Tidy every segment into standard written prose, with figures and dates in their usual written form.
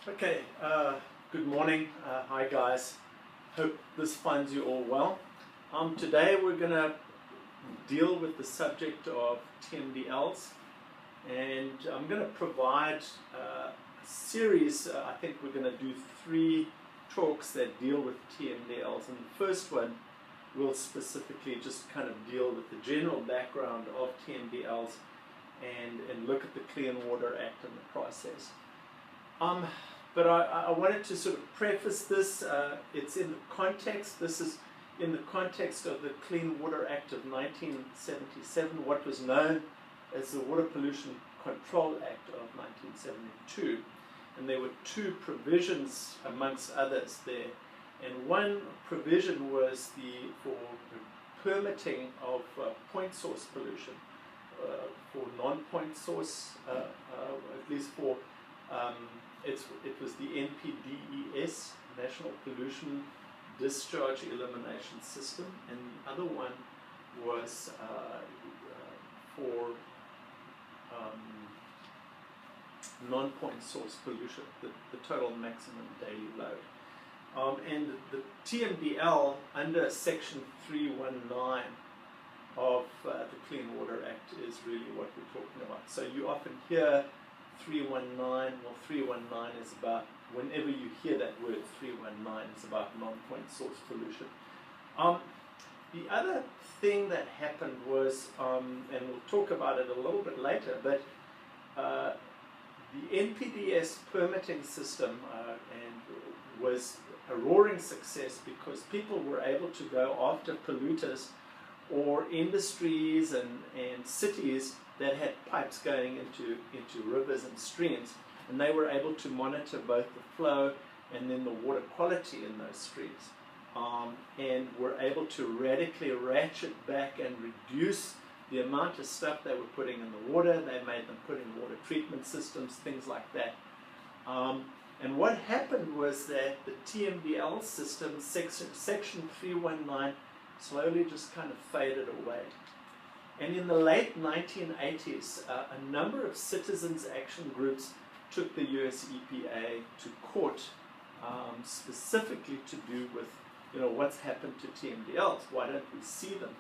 Okay, good morning. Hi guys. Hope this finds you all well. Today we're going to deal with the subject of TMDLs, and I'm going to provide a series. I think we're going to do 3 talks that deal with TMDLs, and the first one will specifically just kind of deal with the general background of TMDLs and look at the Clean Water Act and the process. But I wanted to sort of preface this. It's in the context. This is in the context of the Clean Water Act of 1977, what was known as the Water Pollution Control Act of 1972. And there were 2 provisions amongst others there. And one provision was for the permitting of point source pollution for non-point source, at least for it was the NPDES, National Pollution Discharge Elimination System, and the other one was for non-point source pollution, the total maximum daily load. And the TMDL under Section 319 of the Clean Water Act is really what we're talking about. So you often hear 319, well 319 is about, whenever you hear that word 319, it's about non-point source pollution. The other thing that happened was, and we'll talk about it a little bit later, but the NPDES permitting system was a roaring success because people were able to go after polluters or industries and cities that had pipes going into rivers and streams, and they were able to monitor both the flow and then the water quality in those streams, and were able to radically ratchet back and reduce the amount of stuff they were putting in the water. They made them put in water treatment systems, things like that. And what happened was that the TMDL system, Section 319, slowly just kind of faded away. And in the late 1980s, a number of citizens' action groups took the US EPA to court, specifically to do with, what's happened to TMDLs. Why don't we see them?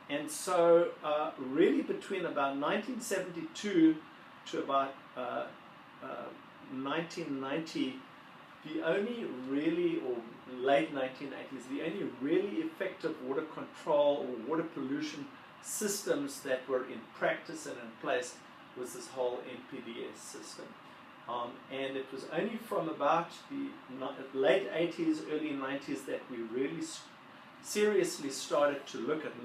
And so, really, between about 1972 to about 1990, the only really, or late 1980s, the only really effective water control or water pollution systems that were in practice and in place was this whole NPDES system. And it was only from about the late 80s, early 90s that we really seriously started to look at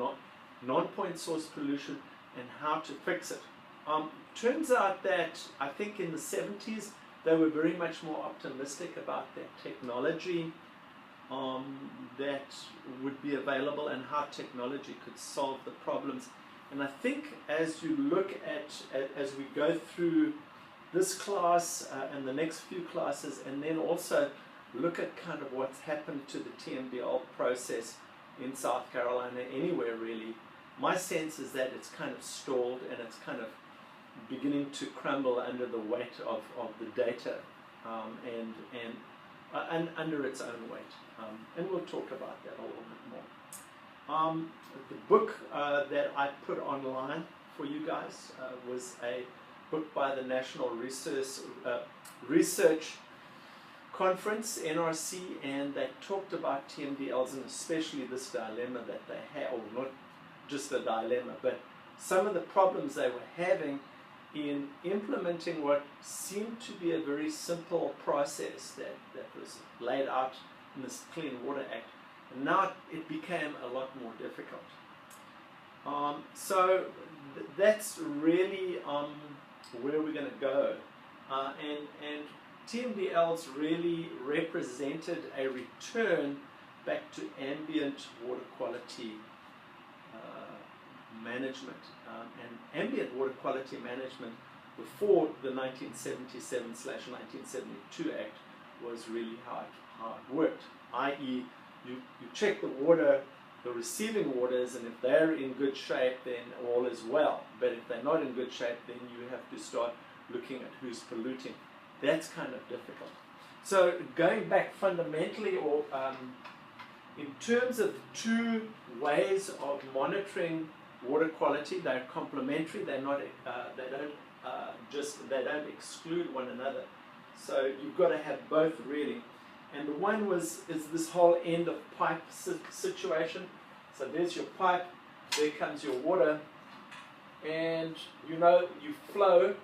non-point source pollution and how to fix it. Turns out that I think in the 70s they were very much more optimistic about their technology that would be available and how technology could solve the problems. And I think as you look as we go through this class and the next few classes, and then also look at kind of what's happened to the TMDL process in South Carolina, anywhere really, my sense is that it's kind of stalled and it's kind of beginning to crumble under the weight of the data and under its own weight. And we'll talk about that a little bit more. The book that I put online for you guys was a book by the National Research Conference, NRC, and they talked about TMDLs and especially this dilemma that they had, or not just a dilemma, but some of the problems they were having in implementing what seemed to be a very simple process that was laid out in this Clean Water Act. And now it became a lot more difficult. So that's really where we're going to go. And TMDLs really represented a return back to ambient water quality management. And ambient water quality management before the 1977/1972 Act was really how it worked, i.e. you check the water, the receiving waters, and if they're in good shape, then all is well. But if they're not in good shape, then you have to start looking at who's polluting. That's kind of difficult. So going back fundamentally, or in terms of two ways of monitoring water quality, they're complementary. They're not. They don't exclude one another. So you've got to have both really. And the one is this whole end of pipe situation. So there's your pipe. There comes your water, and you know you flow,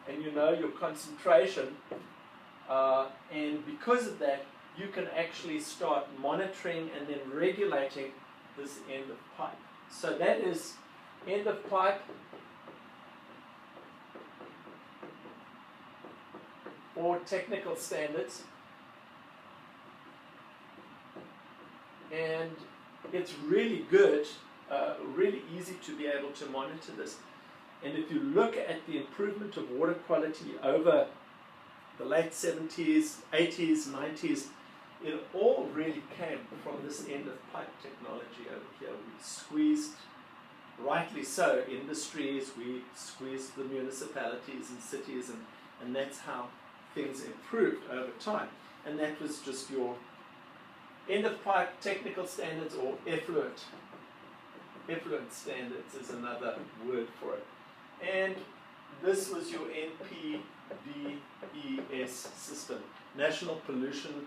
and you know your concentration. And because of that, you can actually start monitoring and then regulating this end of pipe. So that is end of pipe or technical standards. And it's really good, really easy to be able to monitor this. And if you look at the improvement of water quality over the late 70s, 80s, 90s, it all really came from this end of pipe technology over here. We squeezed, rightly so, industries, we squeezed the municipalities and cities, and that's how things improved over time. And that was just your end of pipe technical standards, or effluent. Effluent standards is another word for it. And this was your NPDES system, National Pollution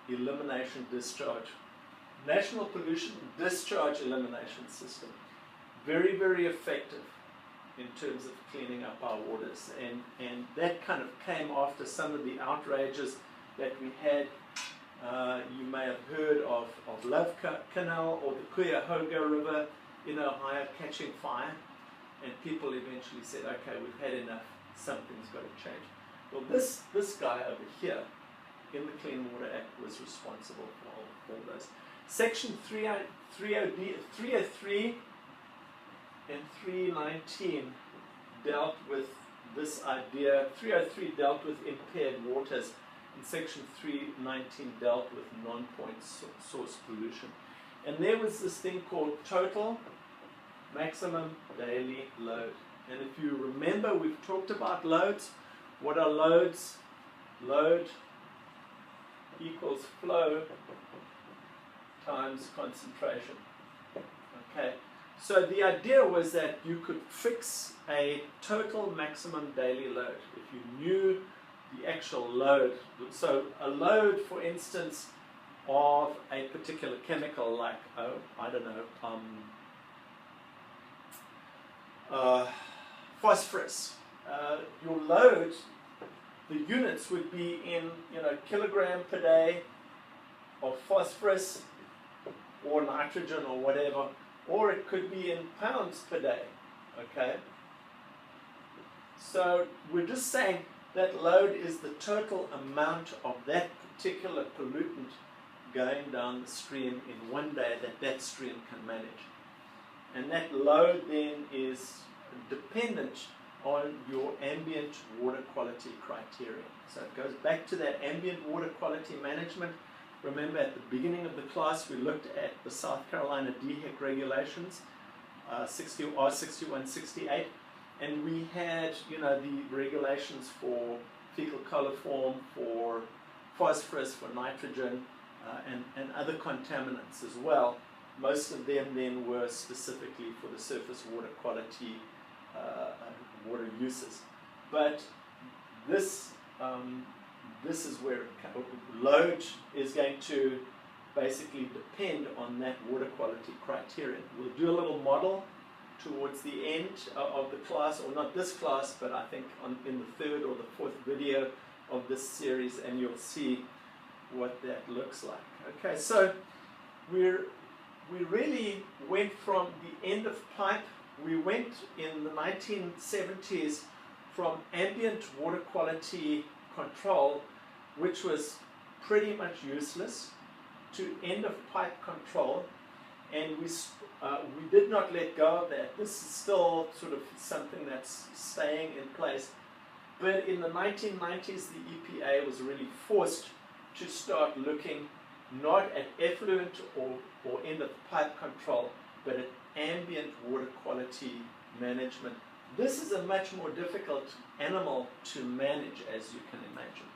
Elimination Discharge. National Pollution Discharge Elimination System. Very, very effective in terms of cleaning up our waters. And that kind of came after some of the outrages that we had. You may have heard of Love Canal or the Cuyahoga River in Ohio catching fire. And people eventually said, okay, we've had enough, something's got to change. Well, this guy over here in the Clean Water Act was responsible for all those. Section 303 and 319 dealt with this idea. 303 dealt with impaired waters, and Section 319 dealt with non-point source pollution. And there was this thing called total maximum daily load. And if you remember, we've talked about loads. What are loads? Load equals flow times concentration. Okay, so the idea was that you could fix a total maximum daily load if you knew the actual load. So a load, for instance, of a particular chemical, like, I don't know, phosphorus. Your load, the units would be in, kilogram per day of phosphorus or nitrogen or whatever, or it could be in pounds per day. Okay. So we're just saying that load is the total amount of that particular pollutant going down the stream in one day that stream can manage. And that load then is dependent on your ambient water quality criteria. So it goes back to that ambient water quality management. Remember, at the beginning of the class, we looked at the South Carolina DHEC regulations, R61, 68, and we had, the regulations for fecal coliform, for phosphorus, for nitrogen, and other contaminants as well. Most of them then were specifically for the surface water quality water uses. But this is where load is going to basically depend on that water quality criterion. We'll do a little model towards the end of the class, or not this class, but I think in the third or the fourth video of this series, and you'll see what that looks like. Okay, so we really went from the end of pipe. We went in the 1970s from ambient water quality control, which was pretty much useless, to end of pipe control, and we did not let go of that. This is still sort of something that's staying in place. But in the 1990s, the EPA was really forced to start looking not at effluent or end of pipe control, but at ambient water quality management. This is a much more difficult animal to manage, as you can imagine.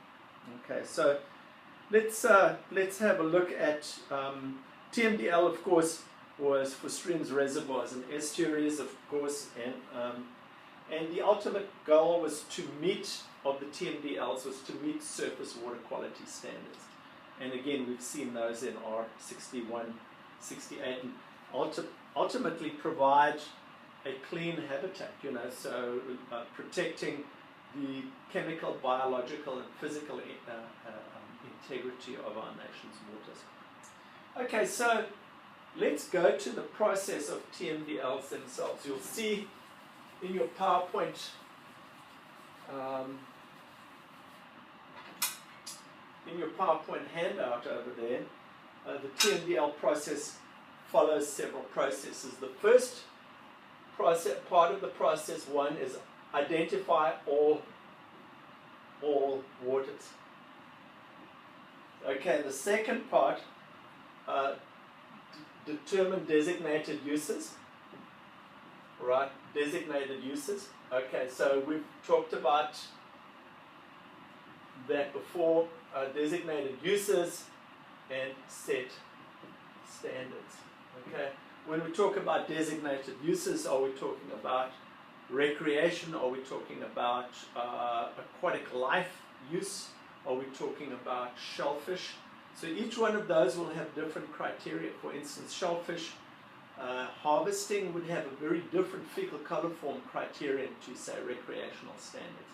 Okay, so let's have a look at TMDL. Of course, was for streams, reservoirs, and estuaries, of course, and the ultimate goal was to meet of the TMDLs was to meet surface water quality standards. And again, we've seen those in R61, 68, and ultimately provide a clean habitat, you know, so protecting the chemical, biological, and physical integrity of our nation's waters. Okay, so let's go to the process of TMDLs themselves. You'll see in your PowerPoint, handout over there, the TMDL process follows several processes. The first part of the process, one, is identify all waters. Okay, the second part, determine designated uses. Right, designated uses. Okay, so we've talked about that before, designated uses and set standards. Okay, when we talk about designated uses, are we talking about recreation? Are we talking about aquatic life use? Are we talking about shellfish? So each one of those will have different criteria. For instance, shellfish harvesting would have a very different fecal coliform criterion to, say, recreational standards.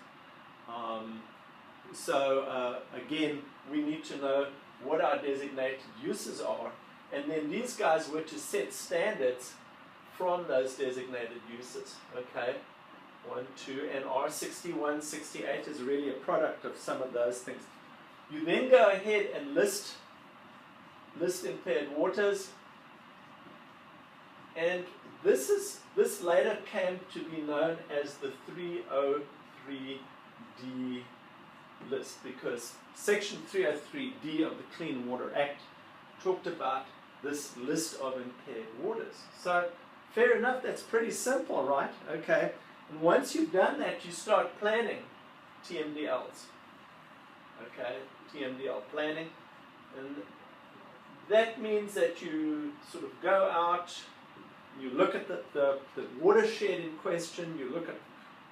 Again, we need to know what our designated uses are, and then these guys were to set standards from those designated uses. Okay, 1, 2, and R61, 68 is really a product of some of those things. You then go ahead and list impaired waters. And this later came to be known as the 303D list, because Section 303D of the Clean Water Act talked about this list of impaired waters. So fair enough, that's pretty simple, right? Okay, and once you've done that, you start planning TMDLs. Okay, TMDL planning, and that means that you sort of go out, you look at the watershed in question, you look at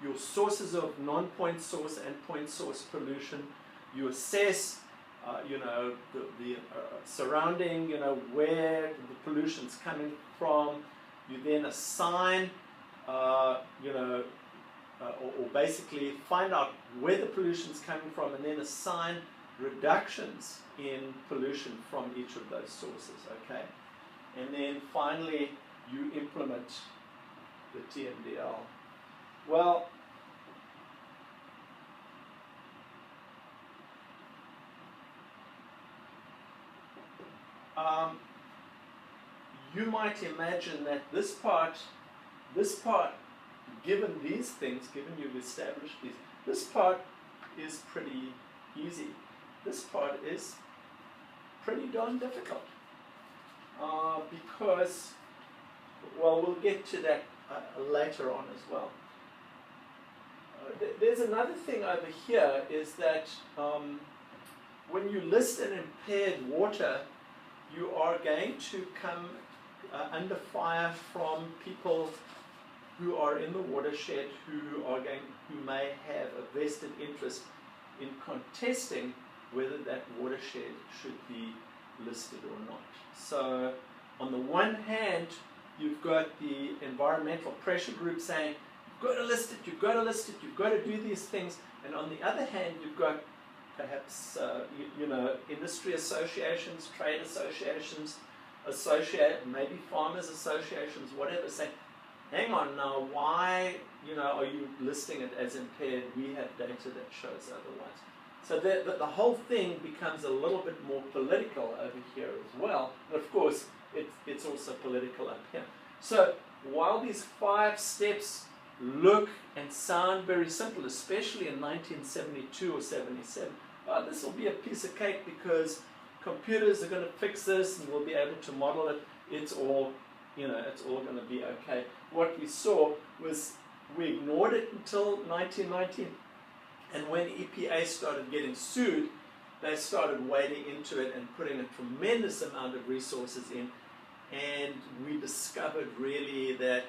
your sources of non-point source and point source pollution, you assess, the surrounding, where the pollution's coming from, you then assign, or basically find out where the pollution's coming from and then assign reductions in pollution from each of those sources, okay? And then finally, you implement the TMDL. Well, you might imagine that this part, given these things, given you've established these, this part is pretty easy. This part is pretty darn difficult because, well, we'll get to that later on as well. There's another thing over here is that when you list an impaired water, you are going to come under fire from people who are in the watershed who may have a vested interest in contesting whether that watershed should be listed or not. So on the one hand, you've got the environmental pressure group saying, you've got to list it, you've got to list it, you've got to do these things. And on the other hand, you've got perhaps, industry associations, trade associations, maybe farmers associations, whatever, saying, hang on now, why, are you listing it as impaired? We have data that shows otherwise. So the whole thing becomes a little bit more political over here as well. And of course, it's also political up here. So while these 5 steps look and sound very simple, especially in 1972 or 77, this will be a piece of cake because computers are going to fix this and we'll be able to model it. It's all going to be okay. What we saw was we ignored it until 1990, and when EPA started getting sued, they started wading into it and putting a tremendous amount of resources in, and we discovered really that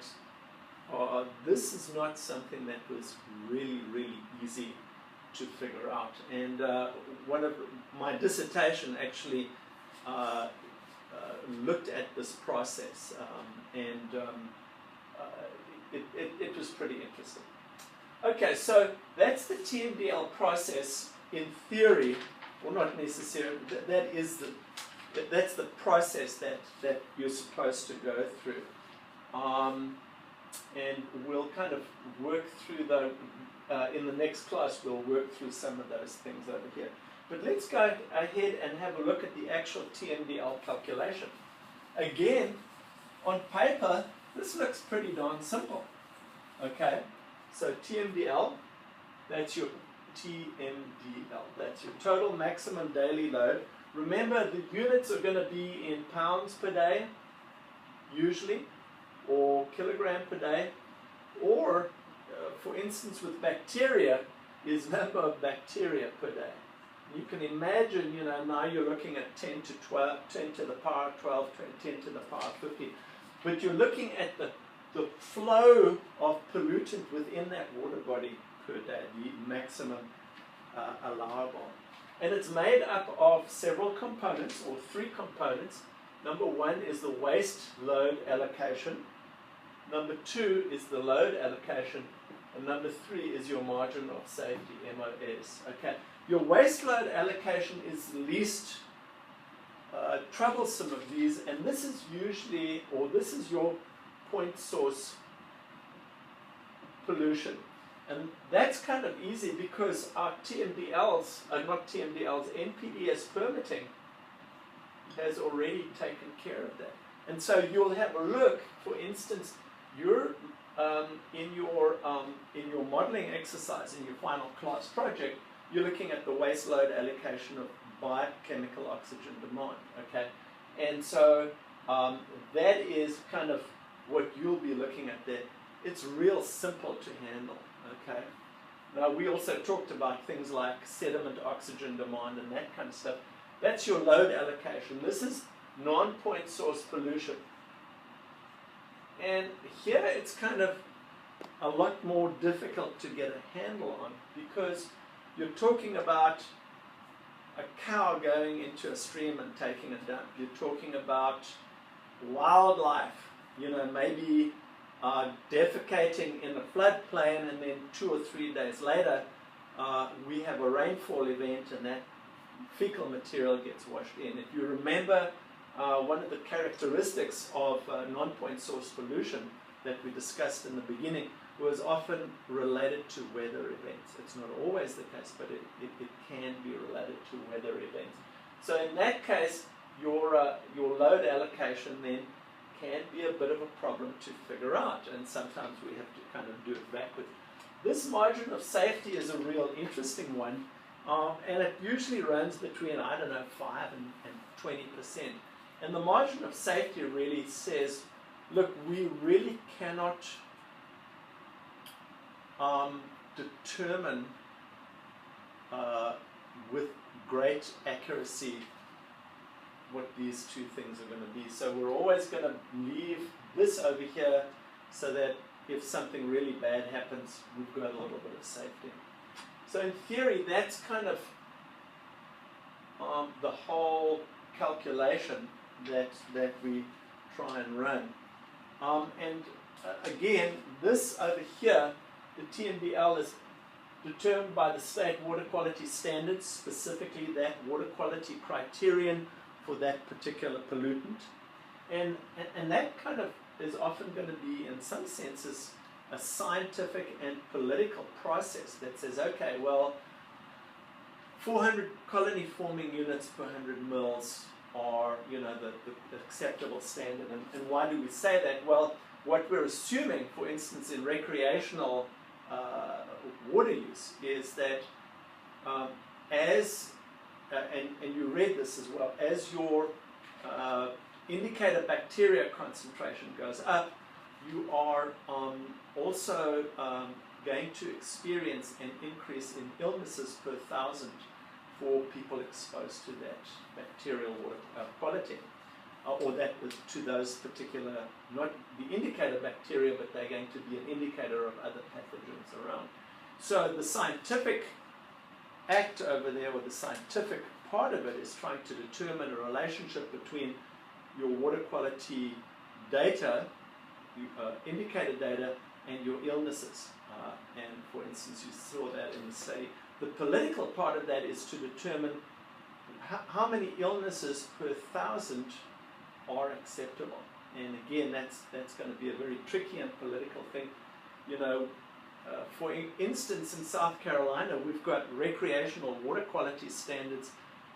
this is not something that was really easy to figure out. And one of my dissertation actually looked at this process, and it was pretty interesting. Okay, so that's the TMDL process in theory, well, not necessarily. That's the process that you're supposed to go through. And we'll kind of work through the, in the next class, we'll work through some of those things over here. But let's go ahead and have a look at the actual TMDL calculation. Again, on paper, this looks pretty darn simple. Okay, so TMDL, that's your TMDL, that's your total maximum daily load. Remember, the units are going to be in pounds per day, usually, or kilogram per day, or for instance with bacteria is number of bacteria per day. You can imagine, you know, now you're looking at 10 to 12, 10 to the power 12, 10 to the power 15, but you're looking at the flow of pollutant within that water body per day, the maximum allowable. And it's made up of several components, or three components. Number one is the waste load allocation. Number two is the load allocation. And number three is your margin of safety, MOS. Okay. Your waste load allocation is the least troublesome of these, and this is usually, or this is your point source pollution. And that's kind of easy because our TMDLs, not TMDLs, NPDES permitting has already taken care of that. And so you'll have a look, for instance, you're in your modeling exercise, in your final class project, you're looking at the waste load allocation of biochemical oxygen demand, okay? And so that is kind of what you'll be looking at there. It's real simple to handle, okay? Now, we also talked about things like sediment oxygen demand and that kind of stuff. That's your load allocation. This is non-point source pollution. And here it's kind of a lot more difficult to get a handle on because you're talking about a cow going into a stream and taking a dump. You're talking about wildlife, you know, maybe defecating in a floodplain, and then 2 or 3 days later we have a rainfall event and that fecal material gets washed in. If you remember, one of the characteristics of non-point source pollution that we discussed in the beginning was often related to weather events. It's not always the case, but it can be related to weather events. So in that case, your load allocation then can be a bit of a problem to figure out, and sometimes we have to kind of do it backwards. This margin of safety is a real interesting one, and it usually runs between, I don't know, 5 and 20%. And the margin of safety really says, look, we really cannot determine with great accuracy what these two things are going to be. So we're always going to leave this over here so that if something really bad happens, we've got a little bit of safety. So in theory, that's kind of the whole calculation that we try and run. Again, this over here, the TMDL is determined by the state water quality standards, specifically that water quality criterion for that particular pollutant. And that kind of is often going to be, in some senses, a scientific and political process that says, okay, well, 400 colony forming units per 100 mils are, you know, the acceptable standard. And why do we say that? Well, what we're assuming, for instance, in recreational water use is that and you read this as well, as your indicator bacteria concentration goes up, you are also going to experience an increase in illnesses per 1,000 for people exposed to that bacterial water quality, or that to those particular, not the indicator bacteria, but they're going to be an indicator of other pathogens around. So the scientific act over there, or the scientific part of it, is trying to determine a relationship between your water quality data, indicator data, and your illnesses. And for instance, you saw that in the study. The political part of that is to determine how many illnesses per 1,000 are acceptable. And again, that's going to be a very tricky and political thing. You know, for instance, in South Carolina, we've got recreational water quality standards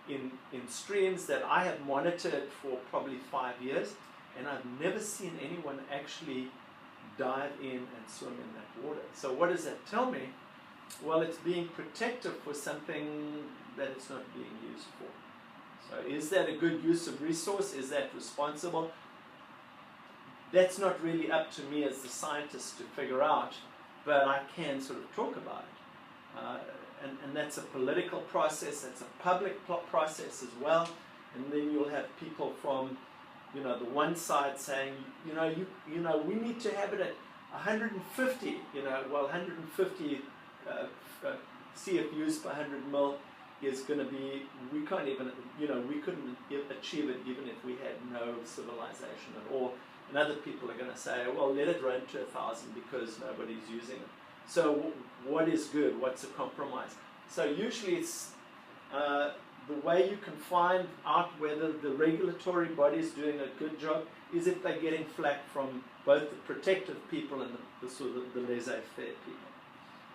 in streams that I have monitored for probably 5 years, and I've never seen anyone actually dive in and swim in that water. So what does that tell me? Well, it's being protective for something that it's not being used for. So is that a good use of resource? Is that responsible? That's not really up to me as the scientist to figure out, but I can sort of talk about it. And that's a political process, that's a public process as well. And then you'll have people from, you know, the one side saying, you know, we need to have it at 150, you know, well, 150 CFUs per 100 mil is going to be, we can't even, you know, we couldn't achieve it even if we had no civilization at all. And other people are going to say, well, let it run to 1,000 because nobody's using it. So what is good? What's a compromise? So usually it's the way you can find out whether the regulatory body is doing a good job is if they're getting flack from both the protective people and the sort of the laissez-faire people.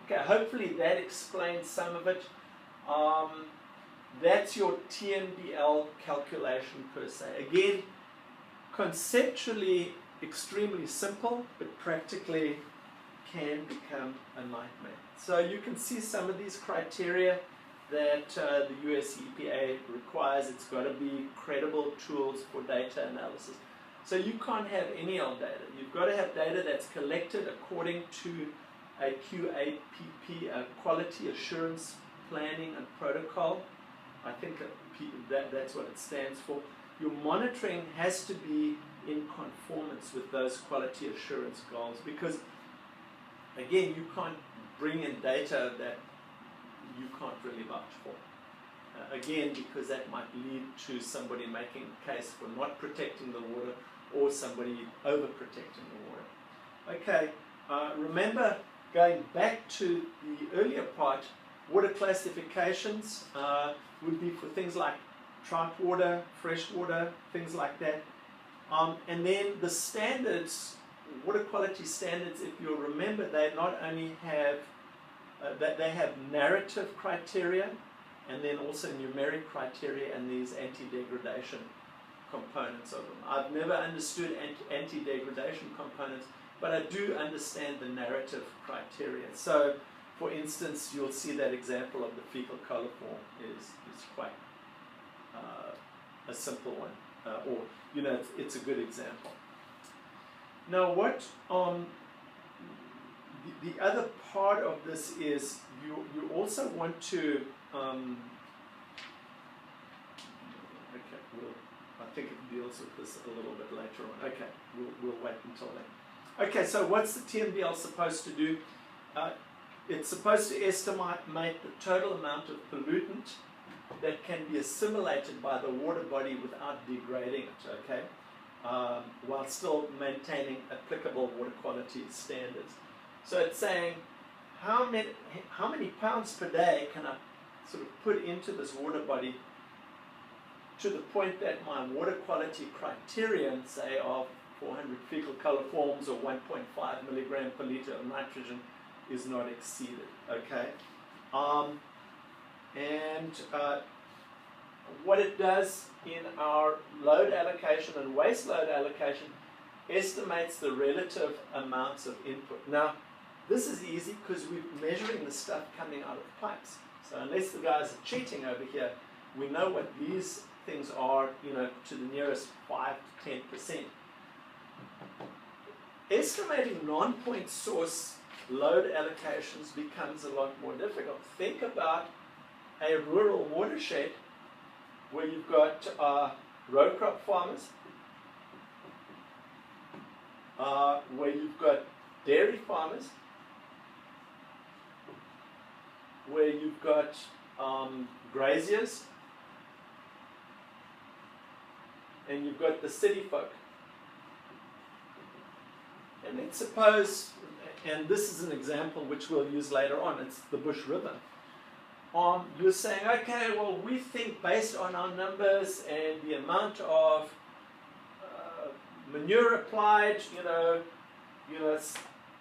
Okay, hopefully that explains some of it. That's your TMDL calculation per se. Again, conceptually extremely simple, but practically can become a nightmare. So you can see some of these criteria that the US EPA requires. It's got to be credible tools for data analysis. So you can't have any old data. You've got to have data that's collected according to a QAPP, a quality assurance planning and protocol. I think that's what it stands for. Your monitoring has to be in conformance with those quality assurance goals, because again, you can't bring in data that you can't really vouch for. Again, because that might lead to somebody making a case for not protecting the water or somebody overprotecting the water. Okay, remember, going back to the earlier part, water classifications would be for things like trout water, fresh water, things like that. And then the standards, water quality standards, if you'll remember, they not only have, they have narrative criteria and then also numeric criteria and these anti-degradation components of them. I've never understood anti-degradation components, but I do understand the narrative criteria. So, for instance, you'll see that example of the fecal coliform is quite a simple one, or, you know, it's a good example. Now, what the other part of this is you also want to I think it deals with this a little bit later on. Okay, we'll wait until then. Okay, so what's the TMDL supposed to do? It's supposed to estimate the total amount of pollutant that can be assimilated by the water body without degrading it, okay? While still maintaining applicable water quality standards. So it's saying, how many pounds per day can I sort of put into this water body to the point that my water quality criterion, say of 400 fecal coliforms or 1.5 milligram per liter of nitrogen, is not exceeded, okay? What it does in our load allocation and waste load allocation estimates the relative amounts of input. Now, this is easy because we're measuring the stuff coming out of pipes. So unless the guys are cheating over here, we know what these things are, you know, to the nearest 5 to 10%. Estimating non-point source load allocations becomes a lot more difficult. Think about a rural watershed where you've got row crop farmers, where you've got dairy farmers, where you've got graziers, and you've got the city folk. And let's suppose, and this is an example which we'll use later on, it's the Bush River. You're saying, okay, well, we think based on our numbers and the amount of manure applied, it's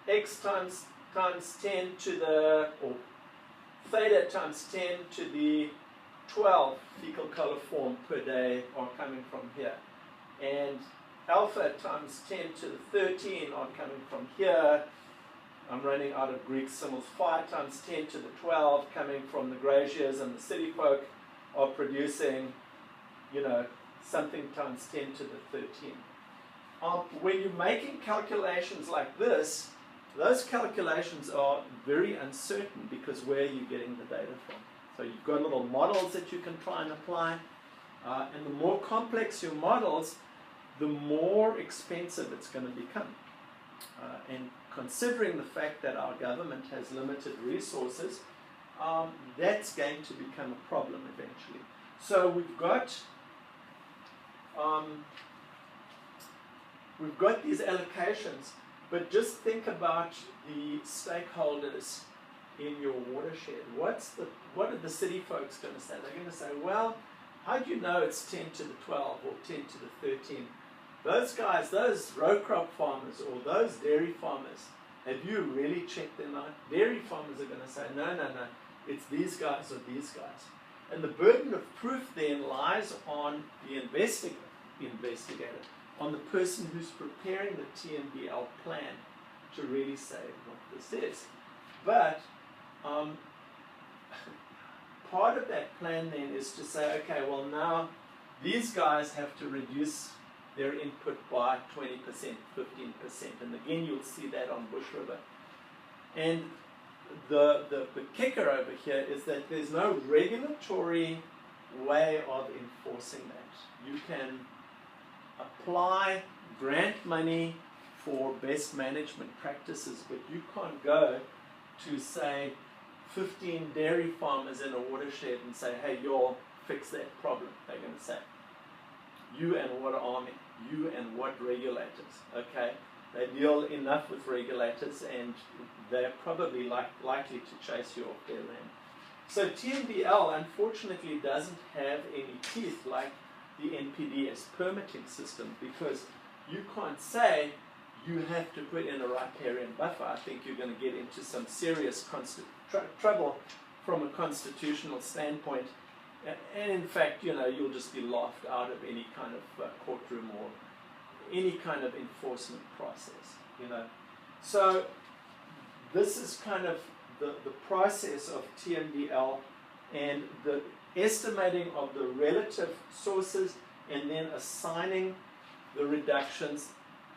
X times 10 to the, or theta times 10 to the 12 fecal coliform per day are coming from here. And alpha times 10 to the 13 are coming from here. I'm running out of Greek symbols. Phi times 10 to the 12 coming from the graziers, and the city folk are producing, something times 10 to the 13. When you're making calculations like this, those calculations are very uncertain because where are you getting the data from? So you've got little models that you can try and apply, and the more complex your models, the more expensive it's going to become. And considering the fact that our government has limited resources, that's going to become a problem eventually. So we've got these allocations, but just think about the stakeholders in your watershed. What are the city folks going to say? They're going to say, well, how do you know it's 10 to the 12 or 10 to the 13? Those guys, those row crop farmers or those dairy farmers, have you really checked them out? Dairy farmers are going to say, no, it's these guys or these guys. And the burden of proof then lies on the investigator, on the person who's preparing the TMDL plan to really say what this is. But part of that plan then is to say, okay, well now these guys have to reduce their input by 20%, 15%. And again, you'll see that on Bush River. And the kicker over here is that there's no regulatory way of enforcing that. You can apply grant money for best management practices, but you can't go to, say, 15 dairy farmers in a watershed and say, hey, you'll fix that problem. They're going to say, you and what army? You and what regulators? Okay, they deal enough with regulators, and they're probably likely to chase you off their land. So TMDL, unfortunately, doesn't have any teeth like the NPDS permitting system, because you can't say you have to put in a riparian buffer. I think you're going to get into some serious trouble from a constitutional standpoint. And in fact, you'll just be laughed out of any kind of courtroom or any kind of enforcement process, So this is kind of the process of TMDL, and the estimating of the relative sources and then assigning the reductions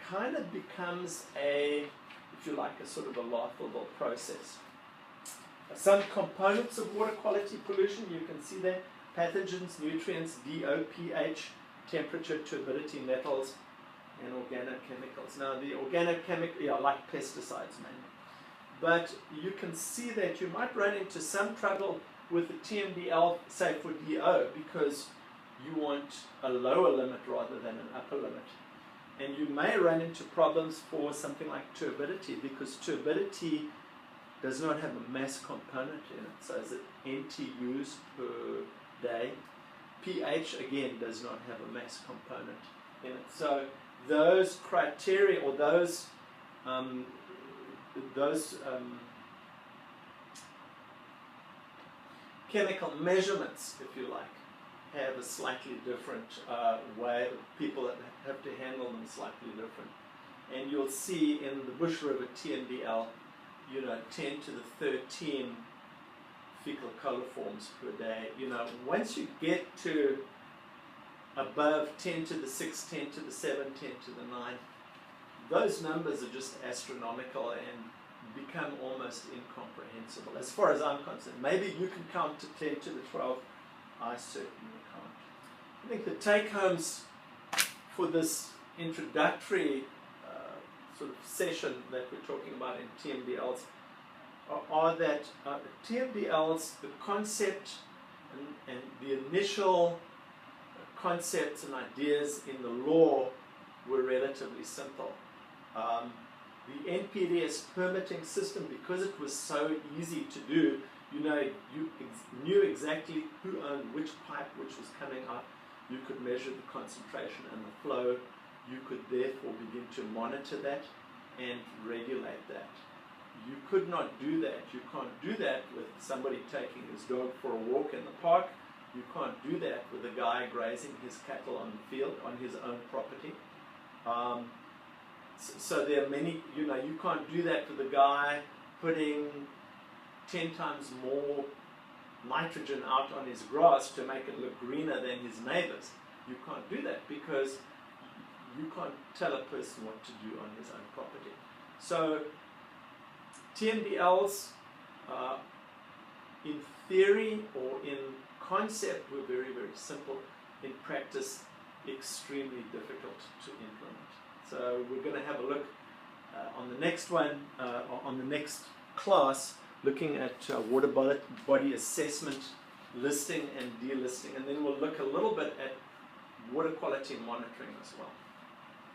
kind of becomes if you like, a sort of a laughable process. Some components of water quality pollution, you can see there: pathogens, nutrients, DO, pH, temperature, turbidity, metals, and organochemicals. Now the organochemicals, like pesticides mainly. But you can see that you might run into some trouble with the TMDL, say for DO, because you want a lower limit rather than an upper limit. And you may run into problems for something like turbidity, because turbidity does not have a mass component in it. So is it NTUs per day? pH, again, does not have a mass component in it. So those criteria, or those chemical measurements, if you like, have a slightly different way. People have to handle them slightly different. And you'll see in the Bush River TMDL, 10 to the 13 fecal coliforms per day. Once you get to above 10 to the 6, 10 to the 7, 10 to the 9, those numbers are just astronomical, and become almost incomprehensible as far as I'm concerned. Maybe you can count to 10 to the 12. I certainly can't. I think the take-homes for this introductory sort of session that we're talking about in TMDLs are that TMDLs, the concept and the initial concepts and ideas in the law were relatively simple. The NPDS permitting system, because it was so easy to do, you knew exactly who owned which pipe which was coming out. You could measure the concentration and the flow. You could therefore begin to monitor that and regulate that. You could not do that. You can't do that with somebody taking his dog for a walk in the park. You can't do that with a guy grazing his cattle on the field on his own property. So there are many, you can't do that with a guy putting 10 times more nitrogen out on his grass to make it look greener than his neighbors. You can't do that because you can't tell a person what to do on his own property. So TMDLs, in theory or in concept, were very, very simple. In practice, extremely difficult to implement. So we're going to have a look on the next one, on the next class, looking at water body assessment, listing and delisting, and then we'll look a little bit at water quality monitoring as well.